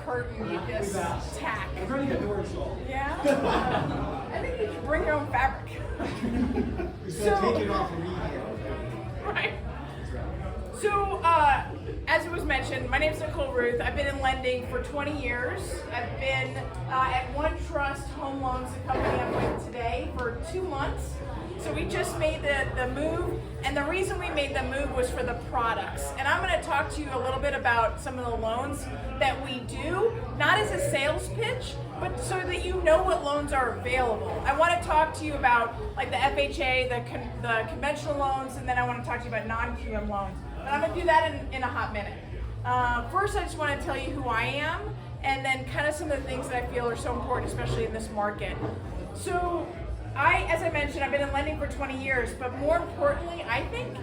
curtain you just tack. I'm trying to get door installed. Yeah? I think you should bring your own fabric. We said take it off and Right. So, as it was mentioned, my name is Nicole Rueth. I've been in lending for 20 years. I've been at One Trust Home Loans, the company I'm with today, for 2 months. So we just made the move, and the reason we made the move was for the products. And I'm going to talk to you a little bit about some of the loans that we do, not as a sales pitch, but so that you know what loans are available. I want to talk to you about like the FHA, the conventional loans, and then I want to talk to you about non-QM loans. But I'm going to do that in a hot minute. First, I just want to tell you who I am, and then kind of some of the things that I feel are so important, especially in this market. So, as I mentioned, I've been in lending for 20 years, but more importantly, I think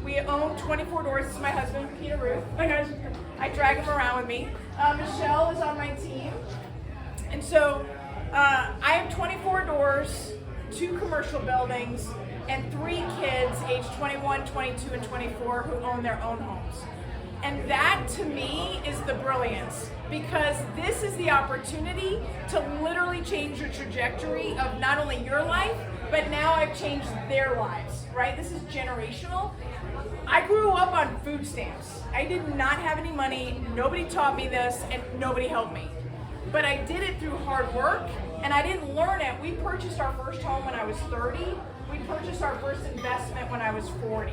we own 24 doors. This is my husband, Peter Rueth. I drag him around with me. Michelle is on my team. And so I have 24 doors, 2 commercial buildings, and 3 kids aged 21, 22, and 24 who own their own homes. And that, to me, is the brilliance, because this is the opportunity to literally change the trajectory of not only your life, but now I've changed their lives, right? This is generational. I grew up on food stamps. I did not have any money, nobody taught me this, and nobody helped me. But I did it through hard work, and I didn't learn it. We purchased our first home when I was 30. We purchased our first investment when I was 40.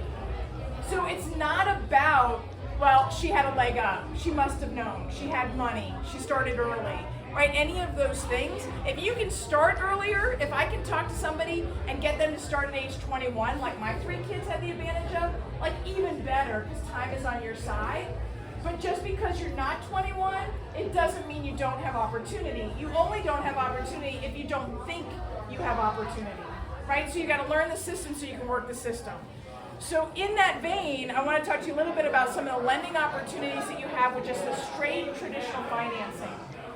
So it's not about, well, she had a leg up, she must have known, she had money, she started early, right? Any of those things. If you can start earlier, if I can talk to somebody and get them to start at age 21, like my 3 kids had the advantage of, like even better, because time is on your side. But just because you're not 21, it doesn't mean you don't have opportunity. You only don't have opportunity if you don't think you have opportunity, right? So you got to learn the system so you can work the system. So in that vein, I want to talk to you a little bit about some of the lending opportunities that you have with just the straight traditional financing.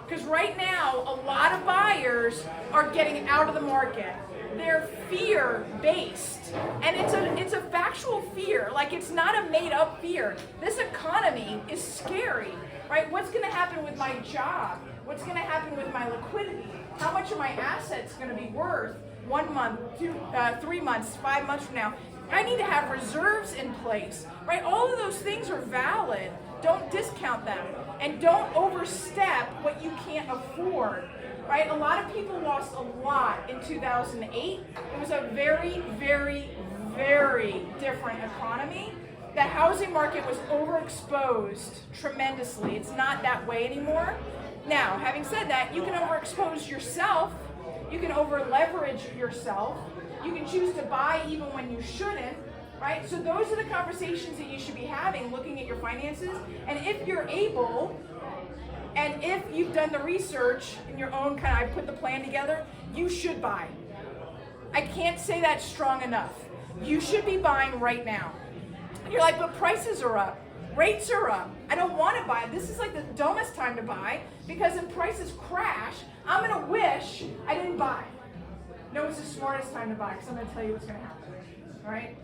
Because right now, a lot of buyers are getting out of the market. They're fear-based, and it's a factual fear. Like, it's not a made-up fear. This economy is scary, right? What's going to happen with my job? What's going to happen with my liquidity? How much are my assets going to be worth 1 month, 3 months, 5 months from now? I need to have reserves in place, right? All of those things are valid. Don't discount them, and don't overstep what you can't afford, right? A lot of people lost a lot in 2008. It was a very, very, very different economy. The housing market was overexposed tremendously. It's not that way anymore. Now, having said that, you can overexpose yourself. You can over-leverage yourself. You can choose to buy even when you shouldn't, right? So those are the conversations that you should be having, looking at your finances. And if you're able, and if you've done the research in your own I put the plan together, you should buy. I can't say that strong enough. You should be buying right now. And you're like, but prices are up. Rates are up. I don't want to buy. This is like the dumbest time to buy, because if prices crash, I'm going to wish I didn't buy. No, it's the smartest time to buy, because I'm going to tell you what's going to happen, all right?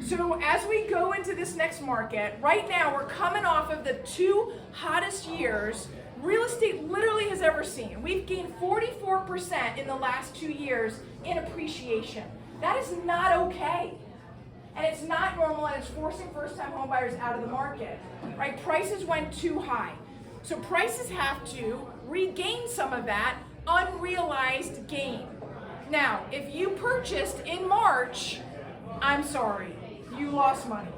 So as we go into this next market, right now we're coming off of the 2 hottest years real estate literally has ever seen. We've gained 44% in the last 2 years in appreciation. That is not okay. And it's not normal, and it's forcing first-time homebuyers out of the market, right? Prices went too high. So prices have to regain some of that unrealized gain. Now, if you purchased in March, I'm sorry, you lost money.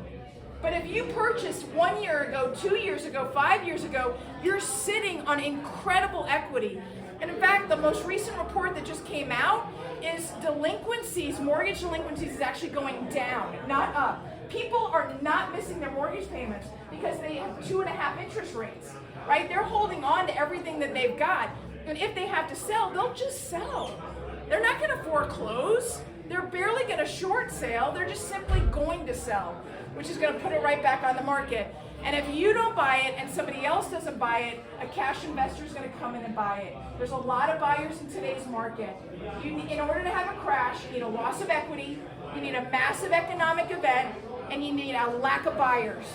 But if you purchased 1 year ago, 2 years ago, 5 years ago, you're sitting on incredible equity. And in fact, the most recent report that just came out is delinquencies, mortgage delinquencies is actually going down, not up. People are not missing their mortgage payments because they have 2.5 interest rates, right? They're holding on to everything that they've got. And if they have to sell, they'll just sell. They're not going to foreclose. They're barely going to short sale. They're just simply going to sell, which is going to put it right back on the market. And if you don't buy it and somebody else doesn't buy it, a cash investor is going to come in and buy it. There's a lot of buyers in today's market. In order to have a crash, you need a loss of equity, you need a massive economic event, and you need a lack of buyers.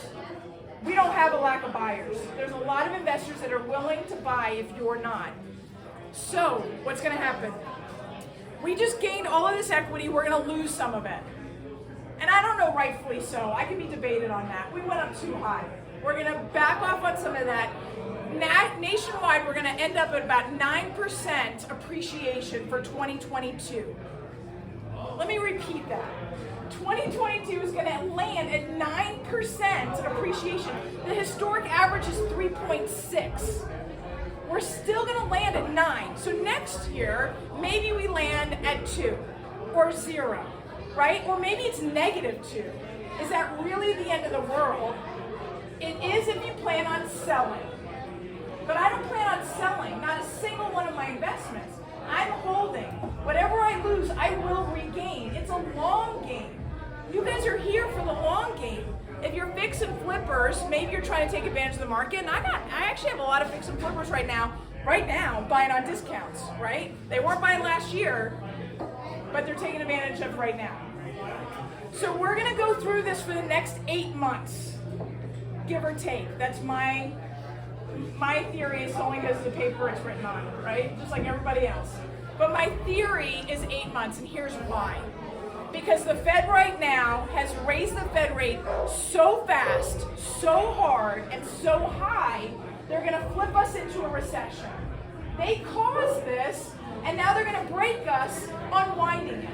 we don't have a lack of buyers. There's a lot of investors that are willing to buy if you're not. So what's going to happen? We just gained all of this equity. We're going to lose some of it. And I don't know, rightfully so. I can be debated on that. We went up too high. We're going to back off on some of that. Nationwide, we're going to end up at about 9% appreciation for 2022. Let me repeat that. 2022 is going to land at 9% appreciation. The historic average is 3.6. We're still going to land at 9. So next year, maybe we land at 2 or 0, right? Or maybe it's -2. Is that really the end of the world? It is if you plan on selling. But I don't plan on selling, not a single one of my investments. I'm holding. Whatever I lose, I will regain. It's a long game. You guys are here for the long game. If you're fix and flippers, maybe you're trying to take advantage of the market. And I actually have a lot of fix and flippers right now, buying on discounts, right? They weren't buying last year, but they're taking advantage of right now. So we're gonna go through this for the next 8 months, give or take. That's my theory is only because of the paper it's written on, right? Just like everybody else. But my theory is 8 months, and here's why. Because the Fed right now has raised the Fed rate so fast, so hard, and so high, they're going to flip us into a recession. They caused this, and now they're going to break us unwinding it,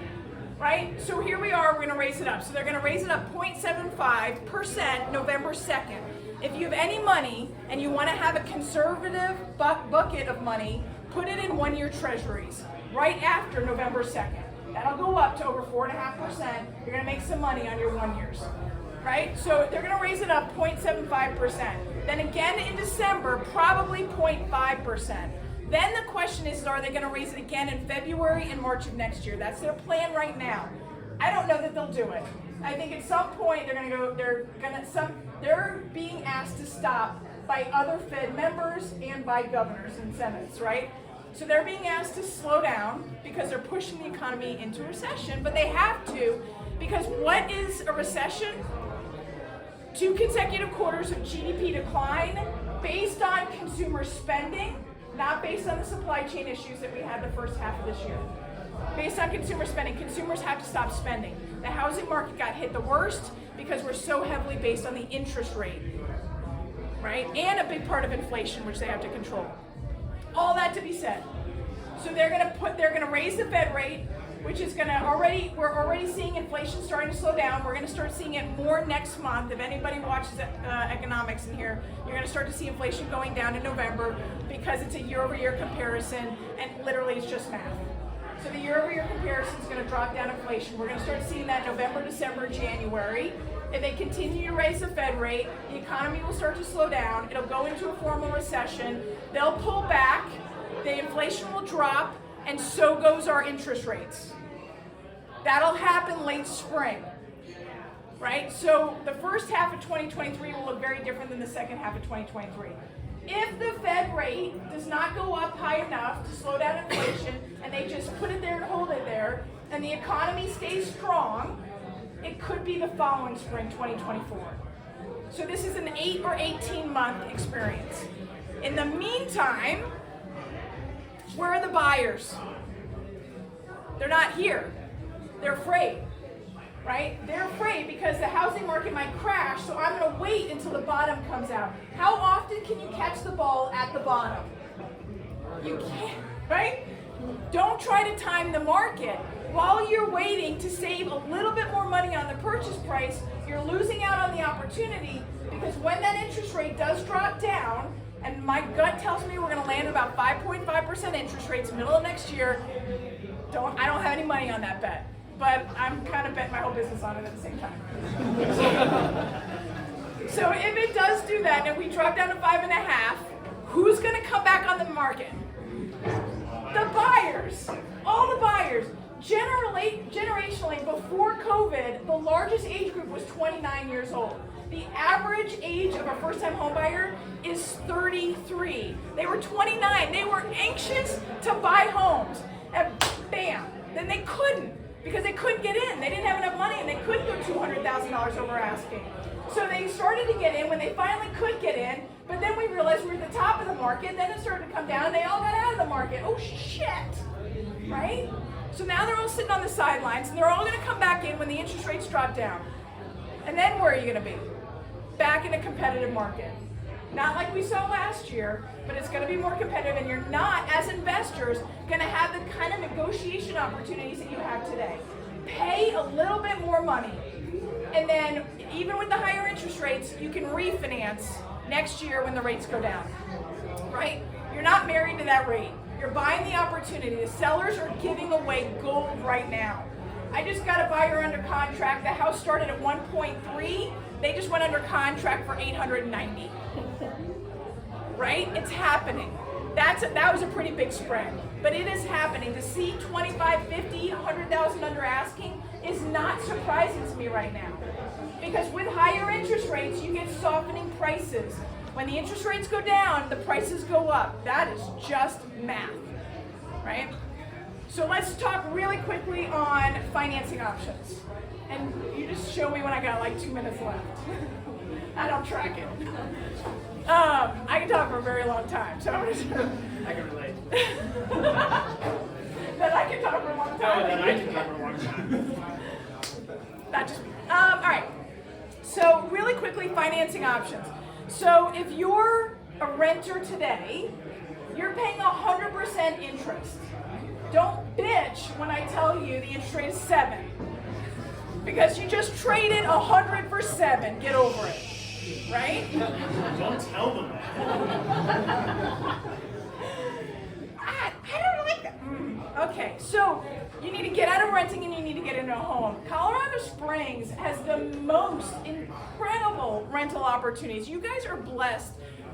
right? So here we are, we're going to raise it up. So they're going to raise it up 0.75% November 2nd. If you have any money and you want to have a conservative bucket of money, put it in 1-year treasuries right after November 2nd. That'll go up to over 4.5%. You're going to make some money on your 1 years, right? So they're going to raise it up 0.75%. Then again in December, probably 0.5%. Then the question is, are they going to raise it again in February and March of next year? That's their plan right now. I don't know that they'll do it. I think at some point they're being asked to stop by other Fed members and by governors and senates, right? So they're being asked to slow down because they're pushing the economy into recession, but they have to, because what is a recession? 2 consecutive quarters of GDP decline based on consumer spending, not based on the supply chain issues that we had the first half of this year. Based on consumer spending, consumers have to stop spending. The housing market got hit the worst because we're so heavily based on the interest rate, right? And a big part of inflation, which they have to control. All that to be said. So they're going to raise the Fed rate, which is we're already seeing inflation starting to slow down. We're going to start seeing it more next month. If anybody watches economics in here, you're going to start to see inflation going down in November because it's a year-over-year comparison, and literally it's just math. So the year-over-year comparison is going to drop down inflation. We're going to start seeing that November, December, January. If they continue to raise the Fed rate, the economy will start to slow down. It'll go into a formal recession. They'll pull back. The inflation will drop, and so goes our interest rates. That'll happen late spring, right? So the first half of 2023 will look very different than the second half of 2023. If the Fed rate does not go up high enough to slow down inflation, and they just put it there and hold it there, and the economy stays strong, it could be the following spring, 2024. So this is an 8 or 18-month experience. In the meantime, where are the buyers? They're not here. They're afraid, right? They're afraid because the housing market might crash, so I'm going to wait until the bottom comes out. How often can you catch the ball at the bottom? You can't, right? Don't try to time the market. While you're waiting to save a little bit more money on the purchase price, you're losing out on the opportunity, because when that interest rate does drop down, and my gut tells me we're going to land at about 5.5% interest rates middle of next year, I don't have any money on that bet, but I'm kind of betting my whole business on it at the same time. So if it does do that, and if we drop down to 5.5, who's going to come back on the market? The buyers, all the buyers. Generationally, before COVID, the largest age group was 29 years old. The average age of a first-time homebuyer is 33. They were 29. They were anxious to buy homes. And bam, then they couldn't, because they couldn't get in. They didn't have enough money, and they couldn't go $200,000 over asking. So they started to get in when they finally could get in, but then we realized we were at the top of the market, then it started to come down, and they all got out of the market. Oh shit, right? So now they're all sitting on the sidelines, and they're all gonna come back in when the interest rates drop down. And then where are you gonna be? Back in a competitive market. Not like we saw last year, but it's gonna be more competitive, and you're not, as investors, gonna have the kind of negotiation opportunities that you have today. Pay a little bit more money, and then even with the higher interest rates, you can refinance next year when the rates go down, right? You're not married to that rate. You're buying the opportunity. The sellers are giving away gold right now. I just got a buyer under contract. The house started at 1.3. They just went under contract for 890. Right? It's happening. That was a pretty big spread, but it is happening. To see 25, 50, 100,000 under asking is not surprising to me right now. Because with higher interest rates, you get softening prices. When the interest rates go down, the prices go up. That is just math, right? So let's talk really quickly on financing options. And you just show me when I got like 2 minutes left. I don't track it. I can talk for a very long time, so I'm just... I can relate. That I can talk for a long time. No, that I can talk for a long time. Not just me. All right. So really quickly, financing options. So if you're a renter today, you're paying 100% interest. Don't bitch when I tell you the interest rate is 7. Because you just traded 100 for 7. Get over it. Right? Don't tell them that. I don't like that. Okay, so you need to get out of renting and you need to get into a home. Colorado Springs has the most incredible rental opportunities. You guys are blessed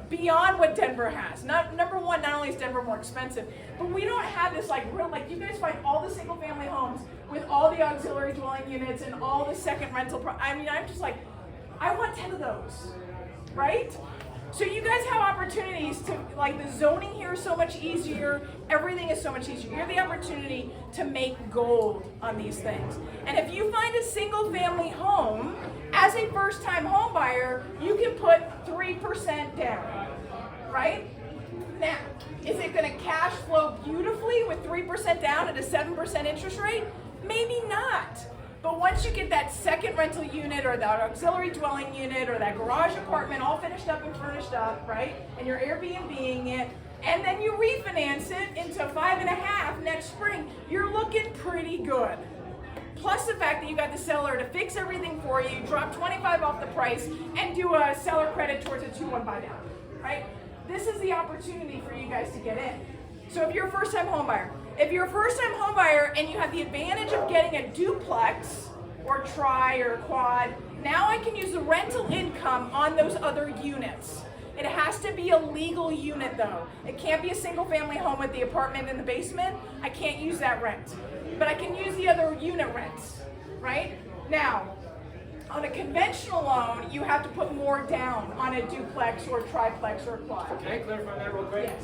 beyond what Denver has. Number one, not only is Denver more expensive, but we don't have this you guys find all the single family homes with all the auxiliary dwelling units and all the second rental. I'm just like, I want 10 of those, right? So you guys have opportunities to, the zoning here is so much easier, everything is so much easier. You have the opportunity to make gold on these things. And if you find a single family home, as a first time home buyer, you can put 3% down, right? Now, is it gonna cash flow beautifully with 3% down at a 7% interest rate? Maybe not. But once you get that second rental unit or that auxiliary dwelling unit or that garage apartment all finished up and furnished up, right? And you're Airbnb-ing it, and then you refinance it into 5.5 next spring, you're looking pretty good. Plus the fact that you got the seller to fix everything for you, drop 25 off the price, and do a seller credit towards a 2-1 buy down, right? This is the opportunity for you guys to get in. So if you're a first-time home buyer, and you have the advantage of getting a duplex or tri or quad, now I can use the rental income on those other units. It has to be a legal unit though. It can't be a single family home with the apartment in the basement. I can't use that rent. But I can use the other unit rents, right? Now, on a conventional loan, you have to put more down on a duplex or triplex or quad. Can I clarify that real quick? Yes.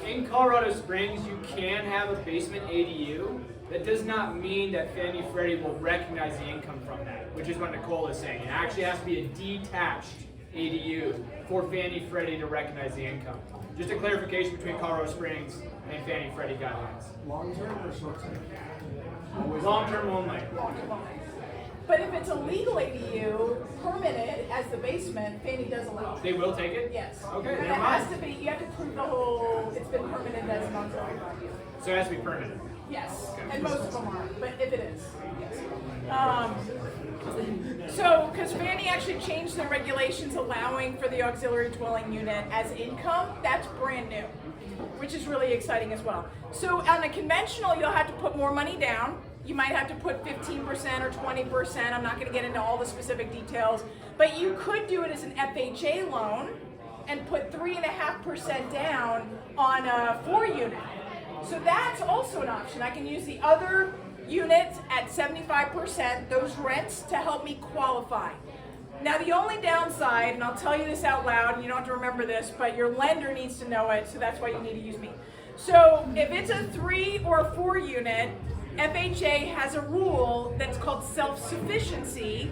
In Colorado Springs, you can have a basement ADU. That does not mean that Fannie Freddie will recognize the income from that, which is what Nicole is saying. It actually has to be a detached ADU for Fannie Freddie to recognize the income. Just a clarification between Colorado Springs and Fannie Freddie guidelines. Long term or short term? Long term only. But if it's a legal ADU, permitted as the basement, Fannie does allow it. They will take it? Yes. Okay, But it never has mind. to be, you have to prove the whole, it's been permitted as an auxiliary. So it has to be permanent. Yes, and most of them are, but if it is, yes. So, because Fannie actually changed the regulations allowing for the auxiliary dwelling unit as income, that's brand new, which is really exciting as well. So on a conventional, you'll have to put more money down. You might have to put 15% or 20%. I'm not going to get into all the specific details, but you could do it as an FHA loan and put 3.5% down on a 4-unit. So that's also an option. I can use the other units at 75%, those rents, to help me qualify. Now the only downside, and I'll tell you this out loud, and you don't have to remember this, but your lender needs to know it, so that's why you need to use me. So if it's a 3 or a 4 unit, FHA has a rule that's called self-sufficiency,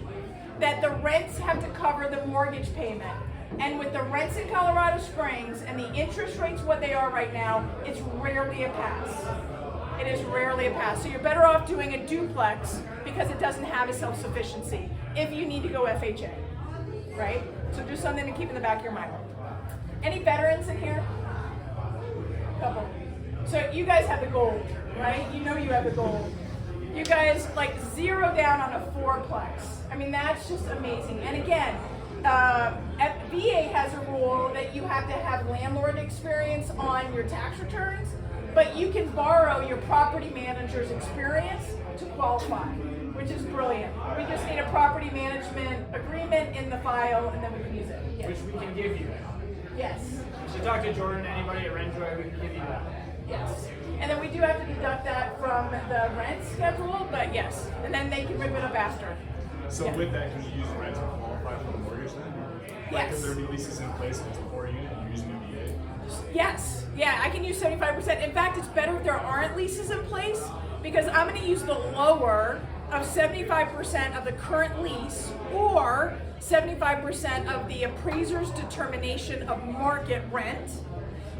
that the rents have to cover the mortgage payment. And with the rents in Colorado Springs and the interest rates what they are right now, it's rarely a pass. It is rarely a pass. So you're better off doing a duplex because it doesn't have a self-sufficiency if you need to go FHA, right? So just something to keep in the back of your mind. Any veterans in here? Couple. So you guys have the gold, right? You know you have the gold. You guys like zero down on a fourplex. I mean, that's just amazing. And again, VA has a rule that you have to have landlord experience on your tax returns, but you can borrow your property manager's experience to qualify, which is brilliant. We just need a property management agreement in the file, and then we can use it. Yes. Which we can give you. Yes. So talk to Jordan, anybody at Rentjoy, we can give you that. Yes. And then we do have to deduct that from the rent schedule, but yes. And then they can rip it up after. So Yeah. with that, can you use rent to qualify for the mortgage then? Like, Yes. if there be leases in place and it's a core unit, you're using a VA? Yes, yeah, I can use 75%. In fact, it's better if there aren't leases in place because I'm going to use the lower of 75% of the current lease or 75% of the appraiser's determination of market rent.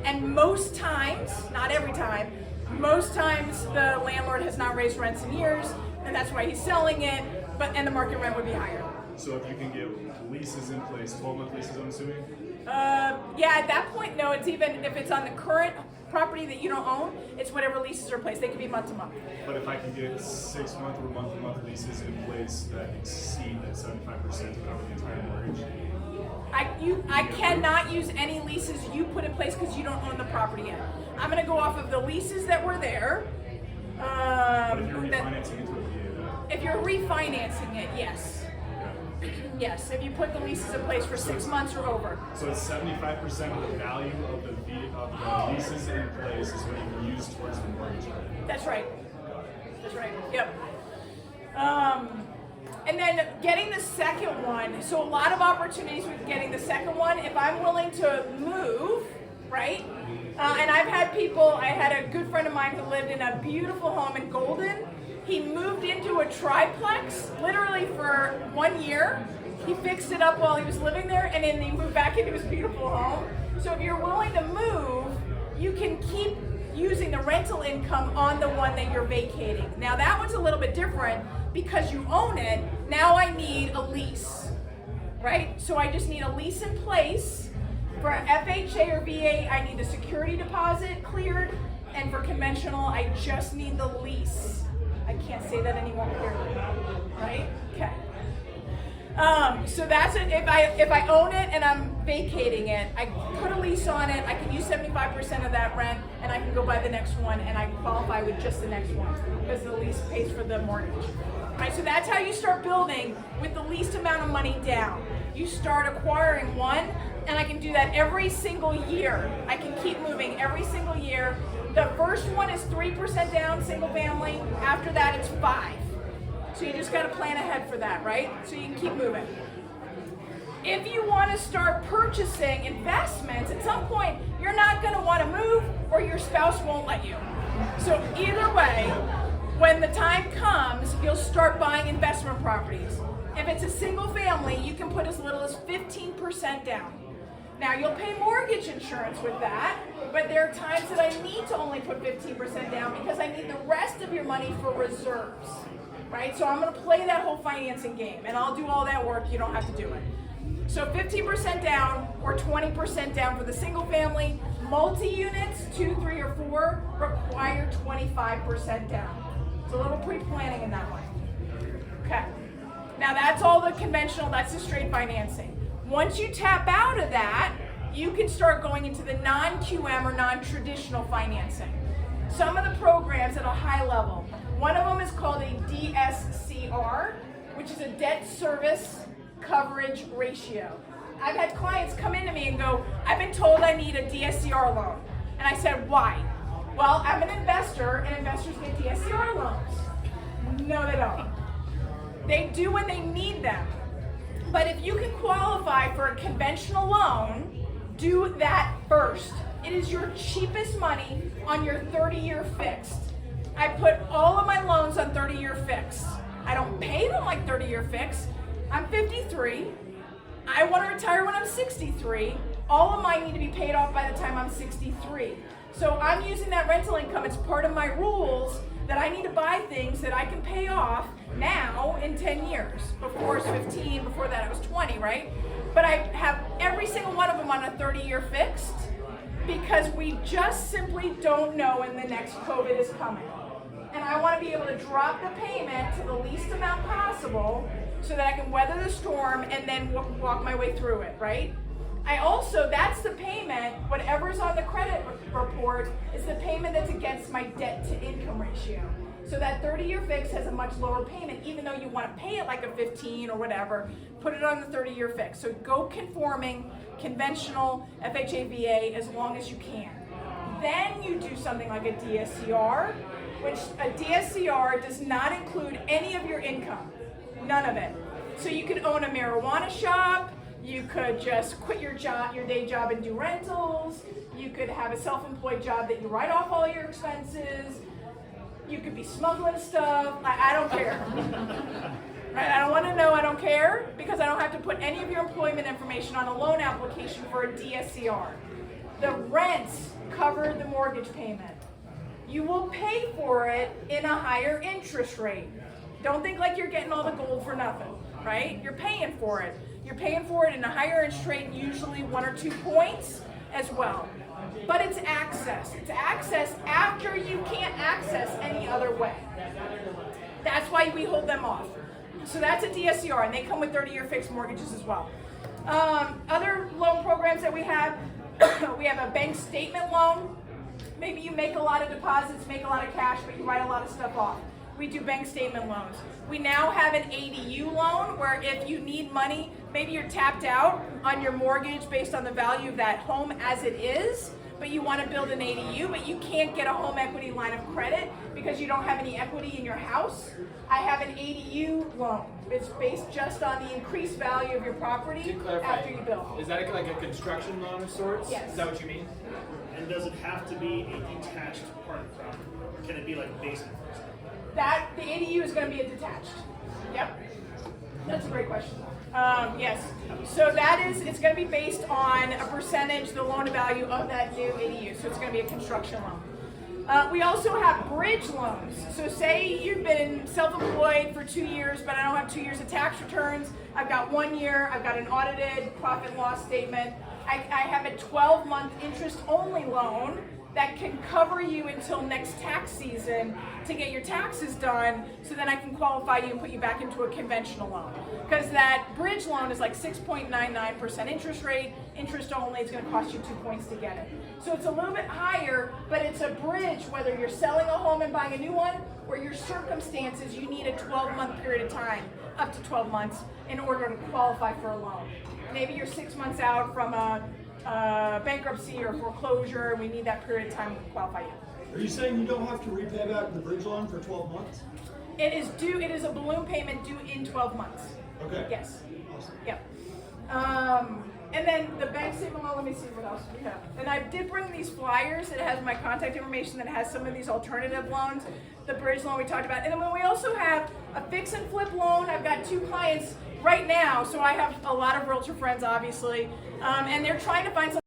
And most times, not every time, most times the landlord has not raised rents in years, and that's why he's selling it, and the market rent would be higher. So if you can get leases in place, 12-month leases, I'm assuming? Yeah, at that point, no, it's even, if it's on the current property that you don't own, it's whatever leases are in place. They could be month to month. But if I can get 6-month or month-to-month leases in place that exceed that 75% to cover the entire mortgage? I cannot use any leases you put in place because you don't own the property yet. I'm going to go off of the leases that were there. But if you're refinancing into a VA, though? If you're refinancing it, yes. Yes, if you put the leases in place for 6 months or over. So it's 75% of the value of the leases in place is what you can use towards the mortgage rate. That's right. That's right. Yep. And then getting the second one. So a lot of opportunities with getting the second one. If I'm willing to move, right? And I've had people. I had a good friend of mine who lived in a beautiful home in Golden. He moved into a triplex literally for 1 year. He fixed it up while he was living there, and then he moved back into his beautiful home. So if you're willing to move, you can keep using the rental income on the one that you're vacating. Now that one's a little bit different because you own it. Now I need a lease, right? So I just need a lease in place. For FHA or VA, I need the security deposit cleared, and for conventional, I just need the lease. I can't say that any more clearly, right? Okay. So that's it. If I own it and I'm vacating it, I put a lease on it. I can use 75% of that rent, and I can go buy the next one, and I qualify with just the next one because the lease pays for the mortgage. All right. So that's how you start building with the least amount of money down. You start acquiring one, and I can do that every single year. I can keep moving every single year. The first one is 3% down, single family. After that, it's 5%. So you just got to plan ahead for that, right? So you can keep moving. If you want to start purchasing investments, at some point, you're not going to want to move or your spouse won't let you. So either way, when the time comes, you'll start buying investment properties. If it's a single family, you can put as little as 15% down. Now, you'll pay mortgage insurance with that, but there are times that I need to only put 15% down because I need the rest of your money for reserves, right? So I'm going to play that whole financing game, and I'll do all that work. You don't have to do it. So 15% down or 20% down for the single family. Multi-units, 2, 3, or 4, require 25% down. It's a little pre-planning in that one. Okay. Now, that's all the conventional, that's the straight financing. Once you tap out of that, you can start going into the non-QM or non-traditional financing. Some of the programs at a high level, one of them is called a DSCR, which is a debt service coverage ratio. I've had clients come into me and go, I've been told I need a DSCR loan. And I said, why? Well, I'm an investor, and investors get DSCR loans. No, they don't. They do when they need them. But if you can qualify for a conventional loan, do that first. It is your cheapest money on your 30-year fixed. I put all of my loans on 30-year fixed. I don't pay them like 30-year fixed. I'm 53. I want to retire when I'm 63. All of mine need to be paid off by the time I'm 63. So I'm using that rental income. It's part of my rules that I need to buy things that I can pay off now in 10 years. Before it was 15, before that it was 20, right? But I have every single one of them on a 30-year fixed because we just simply don't know when the next COVID is coming. And I want to be able to drop the payment to the least amount possible so that I can weather the storm and then walk my way through it, right? I also, that's the payment, whatever's on the credit report is the payment that's against my debt to income ratio. So that 30-year fix has a much lower payment, even though you want to pay it like a 15 or whatever, put it on the 30-year fix. So go conforming, conventional, FHA, VA as long as you can. Then you do something like a DSCR, which a DSCR does not include any of your income, none of it. So you could own a marijuana shop, you could just quit your job, your day job and do rentals, you could have a self-employed job that you write off all your expenses, you could be smuggling stuff, I don't care. Right? I don't want to know, I don't care, because I don't have to put any of your employment information on a loan application for a DSCR. The rents cover the mortgage payment. You will pay for it in a higher interest rate. Don't think like you're getting all the gold for nothing, right? You're paying for it. You're paying for it in a higher interest rate, usually 1 or 2 points as well. But it's access. It's access after you can't access any other way. That's why we hold them off. So that's a DSCR, and they come with 30-year fixed mortgages as well. Other loan programs that we have a bank statement loan. Maybe you make a lot of deposits, make a lot of cash, but you write a lot of stuff off. We do bank statement loans. We now have an ADU loan where if you need money, maybe you're tapped out on your mortgage based on the value of that home as it is, but you want to build an ADU, but you can't get a home equity line of credit because you don't have any equity in your house. I have an ADU loan. It's based just on the increased value of your property To clarify, after you build. is that like a construction loan of sorts? Yes. Is that what you mean? And does it have to be a detached part of the property? Or can it be like a basement, for example? The ADU is going to be a detached. Yep. That's a great question. Yes. So it's going to be based on a percentage, the loan to value of that new ADU. So it's going to be a construction loan. We also have bridge loans. So say you've been self-employed for 2 years, but I don't have 2 years of tax returns. I've got 1 year. I've got an audited profit and loss statement. I have a 12-month interest-only loan that can cover you until next tax season to get your taxes done, so then I can qualify you and put you back into a conventional loan. Because that bridge loan is like 6.99% interest rate, interest only, it's going to cost you 2 points to get it. So it's a little bit higher, but it's a bridge whether you're selling a home and buying a new one, or your circumstances, you need a 12-month period of time, up to 12 months, in order to qualify for a loan. Maybe you're 6 months out from a bankruptcy or foreclosure, and we need that period of time to qualify you. Are you saying you don't have to repay back the bridge loan for 12 months? It is a balloon payment due in 12 months. Okay. Yes. Awesome. Yep. And then the bank statement loan, let me see what else we have. And I did bring these flyers. It has my contact information that has some of these alternative loans. The bridge loan we talked about. And then we also have a fix and flip loan. I've got 2 clients right now, so I have a lot of realtor friends, obviously, and they're trying to find something